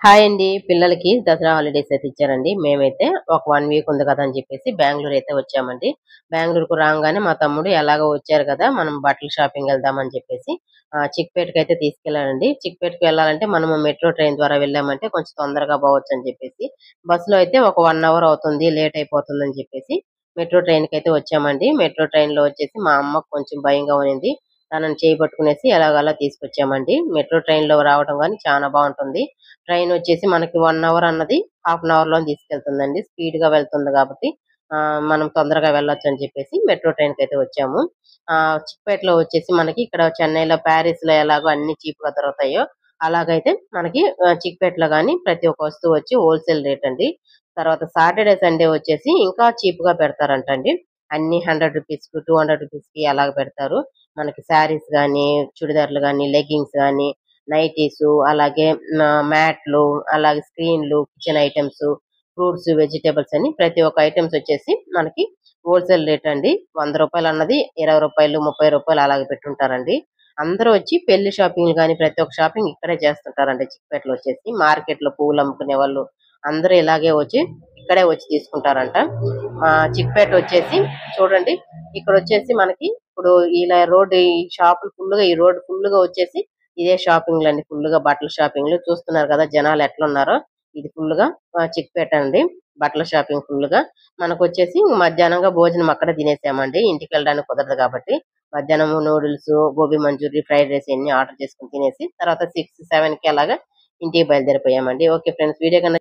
Hi అండి. పిల్లలకి Dasara holidays అయితే ఇచ్చారండి. మేమైతే ఒక 1 వీక్ ఉంది కదా అని చెప్పేసి బెంగుళూరు అయితే వచ్చామండి. బెంగుళూరుకు రాంగానే మా తమ్ముడు ఎలాగో వచ్చారు కదా! మనం బట్టల షాపింగ్ వెళ్దామని చెప్పేసి చిక్‌పేటకైతే తీసుకెళ్ళాడండి. చిక్‌పేటకి వెళ్ళాలంటే మనము మెట్రో ట్రైన్ ద్వారా వెళ్ళామంటే కొంచెం తొందరగా పోవచ్చని చెప్పేసి, బస్సులో అయితే ఒక 1 అవర్ అవుతుంది. లేట్ అయిపోతుందని చెప్పేసి మెట్రో ట్రైన్‌కైతే వచ్చామండి. మెట్రో ట్రైన్‌లో వచ్చేసి మా అమ్మకు కొంచెం భయంగా ఉన్నింది. తనని చేయి పట్టుకునేసి ఎలాగోలా తీసుకొచ్చామండి. మెట్రో ట్రైన్‌లో రావడం గాని చానా బావుంటుంది. ట్రైన్ వచ్చేసి మనకి 1 అవర్ అన్నది హాఫ్ అన్ అవర్‌లోనే తీసుకెళ్తుందండి. స్పీడ్‌గా వెళ్తుంది కాబట్టి మనం తొందరగా వెళ్ళొచ్చని చెప్పేసి మెట్రో ట్రైన్‌కైతే వచ్చాము. చిక్పేటలో వచ్చేసి మనకి ఇక్కడ చెన్నైలో, పారిస్‌లో ఎలాగో అన్నీ చీప్‌గా దొరుకుతాయో అలాగైతే మనకి చిక్పేటలో గాని ప్రతి ఒక్క వస్తువు వచ్చి హోల్‌సేల్ రేట్ అండి. తర్వాత సాటర్‌డే, సండే వచ్చేసి ఇంకా చీప్‌గా పెడతారంటండి. అన్నీ రూ. 100కి, రూ. 200కి అలాగ పెడతారు. మనకి శారీస్ గాని, చుడిదార్లు గాని, లెగ్గింగ్స్ గాని, నైటీసు, అలాగే మ్యాట్లు, అలాగే స్క్రీన్‌లు, కిచెన్ ఐటెమ్స్, ఫ్రూట్స్, వెజిటబుల్స్ అని ప్రతి ఒక్క ఐటెమ్స్ వచ్చేసి మనకి హోల్‌సేల్ రేట్ అండి. రూ. 100 అన్నది రూ. 20, రూ. 30 అలాగ పెట్టుంటారండి. అందరూ వచ్చి పెళ్లి షాపింగ్‌లు గాని ప్రతి ఒక్క షాపింగ్ ఇక్కడే చేస్తుంటారండి చిక్పేటలో వచ్చేసి. మార్కెట్‌లో పూలు అమ్ముకునే వాళ్ళు అందరూ ఇలాగే వచ్చి ఇక్కడే వచ్చి తీసుకుంటారంట. చిక్పేట వచ్చేసి చూడండి ఇక్కడొచ్చేసి మనకి ఇప్పుడు ఇలా రోడ్ ఈ షాపులు ఫుల్‌గా ఈ రోడ్ ఫుల్‌గా వచ్చేసి ఇదే షాపింగ్‌లండి. ఫుల్‌గా బట్టల షాపింగ్‌లు చూస్తున్నారు కదా! జనాలు ఎట్లున్నారో. ఇది ఫుల్‌గా చిక్పేట అండి. బట్టల షాపింగ్ ఫుల్‌గా. మనకొచ్చేసి మధ్యాహ్నంగా భోజనం అక్కడే తినేసామండి. ఇంటికెళ్ళడానికి కుదరదు కాబట్టి. మధ్యాహ్నము noodles, gobi manchurian, fried rice ఇయన్నీ ఆర్డర్ చేసుకొని తినేసి తర్వాత 6, 7కి అలాగా ఇంటికి బయలుదేరిపోయామండి. ఓకే ఫ్రెండ్స్ వీడియో గనుక